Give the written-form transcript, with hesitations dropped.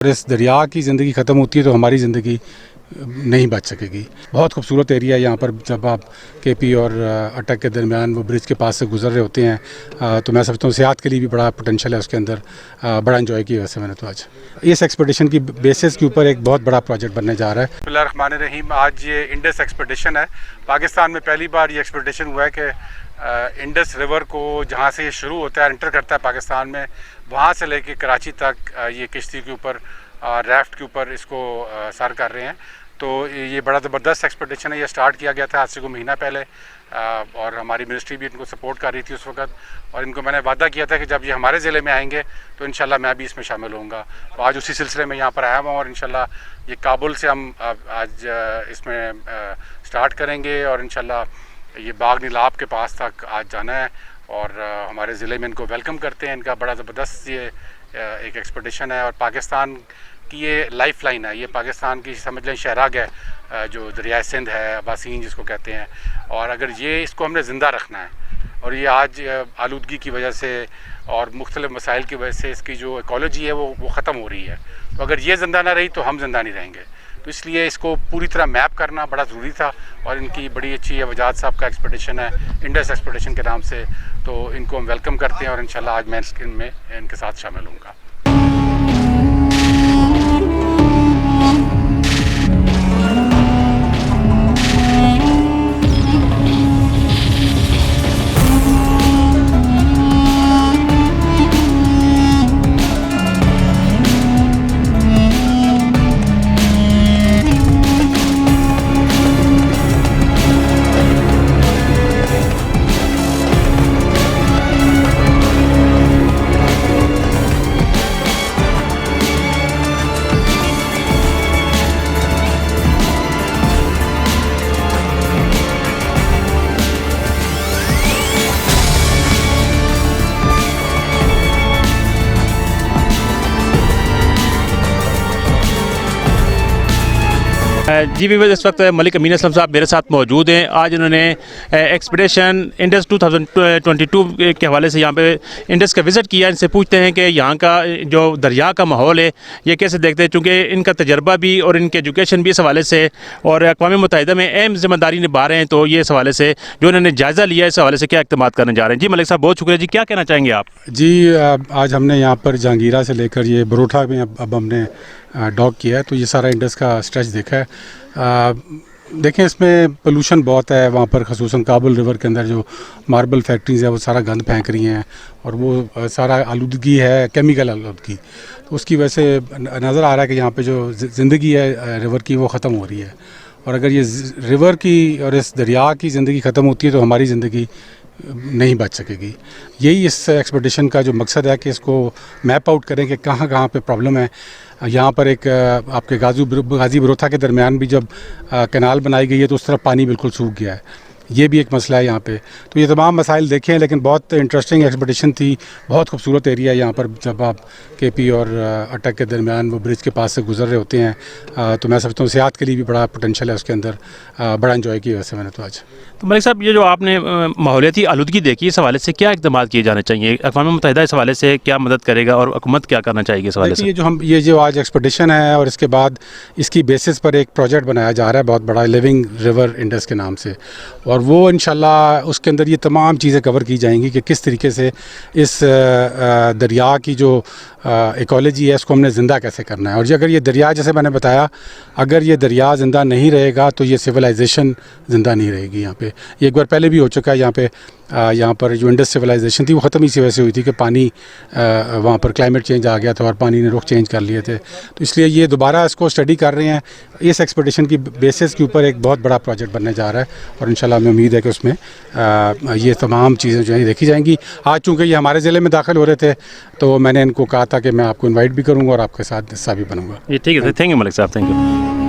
इस दरिया की ज़िंदगी ख़त्म होती है तो हमारी ज़िंदगी नहीं बच सकेगी। बहुत खूबसूरत एरिया है यहाँ पर। जब आप केपी और अटक के दरमियान वो ब्रिज के पास से गुजर रहे होते हैं तो मैं समझता हूँ सेहत के लिए भी बड़ा पोटेंशियल है उसके अंदर। बड़ा एंजॉय किया वैसे मैंने तो आज इस एक्सपेडिशन की बेसिस के ऊपर एक बहुत बड़ा प्रोजेक्ट बनने जा रहा है। बिस्मिल्लाहिर्रहमानिर्रहीम। आज ये इंडस एक्सपेडिशन है। पाकिस्तान में पहली बार ये एक्सपेडिशन हुआ है कि इंडस रिवर को जहाँ से ये शुरू होता है, एंटर करता है पाकिस्तान में, वहाँ से लेके कराची तक ये किश्ती के ऊपर राफ्ट के ऊपर इसको सर कर रहे हैं। तो ये बड़ा ज़बरदस्त एक्सपेडिशन है। ये स्टार्ट किया गया था आज से कोई महीना पहले और हमारी मिनिस्ट्री भी इनको सपोर्ट कर रही थी उस वक्त। और इनको मैंने वादा किया था कि जब ये हमारे ज़िले में आएंगे तो इंशाल्लाह मैं भी इसमें शामिल होऊंगा। तो आज उसी सिलसिले में यहाँ पर आया हुआ और इंशाल्लाह ये काबुल से हम आज इसमें स्टार्ट करेंगे और इंशाल्लाह ये बाग नीलाब के पास तक आज जाना है और हमारे ज़िले में इनको वेलकम करते हैं। इनका बड़ा ज़बरदस्त ये एक एक्सपेडिशन है और पाकिस्तान की ये लाइफ लाइन है। ये पाकिस्तान की समझ लें शहराग है जो दरिया सिंध है, अब्बासीन जिसको कहते हैं। और अगर ये इसको हमने ज़िंदा रखना है और ये आज आलूदगी की वजह से और मुख्तलिफ़ मसाइल की वजह से इसकी जो इकोलॉजी है वो ख़त्म हो रही है। तो अगर ये ज़िंदा ना रही तो हम ज़िंदा नहीं रहेंगे। तो इसलिए इसको पूरी तरह मैप करना बड़ा ज़रूरी था और इनकी बड़ी अच्छी है। वजाद साहब का एक्सपेडिशन है इंडस एक्सपेडिशन के नाम से, तो इनको हम वेलकम करते हैं और इंशाल्लाह आज मैं इनमें इनके साथ शामिल होऊंगा। जी वीवर, इस वक्त मलिक अमीन असलम साहब मेरे साथ मौजूद हैं। आज उन्होंने एक्सपेडिशन इंडस 2022 के हवाले से यहाँ पे इंडस का विज़िट किया। इनसे पूछते हैं कि यहाँ का जो दरिया का माहौल है ये कैसे देखते हैं, चूँकि इनका तजर्बा भी और इनकी एजुकेशन भी इस हवाले से और अक़वाम मुत्तहिदा में अहम ज़िम्मेदारी निभा रहे हैं। तो ये इस हवाले से जो उन्होंने जायज़ा लिया इस हवाले से क्या इक़दाम करने जा रहे हैं। जी मलिक साहब बहुत शुक्रिया। जी क्या कहना चाहेंगे आप? जी आज हमने यहाँ पर जहांगीरा से लेकर ये बरोठा में अब हमने डॉक किया है। तो ये सारा इंडस का स्ट्रेच देखा है। देखें इसमें पोल्यूशन बहुत है वहाँ पर, ख़ुसूसन काबुल रिवर के अंदर जो मार्बल फैक्ट्रीज़ है वो सारा गंद फेंक रही हैं और वो सारा आलूदगी है, केमिकल आलूदगी। तो उसकी वजह से नज़र आ रहा है कि यहाँ पे जो ज़िंदगी है रिवर की वो ख़त्म हो रही है। और अगर ये रिवर की और इस दरिया की ज़िंदगी ख़त्म होती है तो हमारी ज़िंदगी नहीं बच सकेगी। यही इस एक्सपेडिशन का जो मकसद है कि इसको मैप आउट करें कि कहाँ कहाँ पे प्रॉब्लम है। यहाँ पर एक आपके गाजी बरोथा के दरमियान भी जब कैनाल बनाई गई है तो उस तरफ पानी बिल्कुल सूख गया है। ये भी एक मसला है यहाँ पे। तो ये तमाम मसाइल देखे हैं, लेकिन बहुत इंटरेस्टिंग एक्सपेडिशन थी। बहुत खूबसूरत एरिया है यहाँ पर। जब आप केपी और अटक के दरमियान वो ब्रिज के पास से गुजर रहे होते हैं तो मैं समझता हूँ सेहत के लिए भी बड़ा पोटेंशियल है उसके अंदर। बड़ा एंजॉय किया वैसे मैंने तो आज। तो मलिक साहब ये जो आपने माहौलियाती आलूदगी देखी, इस हवाले से क्या इक़दाम किए जाने चाहिए? अक़वाम मुत्तहिदा इस हवाले से क्या मदद करेगा और हुकूमत क्या करना चाहिए इस हवाले से? ये जो आज एक्सपेडिशन है और इसके बाद इसकी बेसिस पर एक प्रोजेक्ट बनाया जा रहा है बहुत बड़ा, लिविंग रिवर इंडस के नाम से। और वो इंशाल्लाह उसके अंदर ये तमाम चीज़ें कवर की जाएंगी कि किस तरीके से इस दरिया की जो इकोलॉजी है इसको हमने ज़िंदा कैसे करना है। और अगर ये दरिया, जैसे मैंने बताया, अगर ये दरिया ज़िंदा नहीं रहेगा तो ये सिविलाइजेशन ज़िंदा नहीं रहेगी। यहाँ पे ये एक बार पहले भी हो चुका है। यहाँ पर जो इंडस सिविलाइजेशन थी वो ख़त्म इसी वजह से हुई थी कि पानी वहाँ पर क्लाइमेट चेंज आ गया था और पानी ने रुख चेंज कर लिए थे। तो इसलिए ये दोबारा इसको स्टडी कर रहे हैं। इस एक्सपेडिशन की बेसिस के ऊपर एक बहुत बड़ा प्रोजेक्ट बनने जा रहा है और इंशाल्लाह हमें उम्मीद है कि उसमें ये तमाम चीज़ें जो हैं देखी जाएंगी। आज चूँकि ये हमारे ज़िले में दाखिल हो रहे थे तो मैंने इनको कहा था कि मैं आपको इन्वाइट भी करूँगा और आपके साथ हिस्सा भी बनूँगा। ये ठीक है, थैंक यू मलिक साहब, थैंक यू।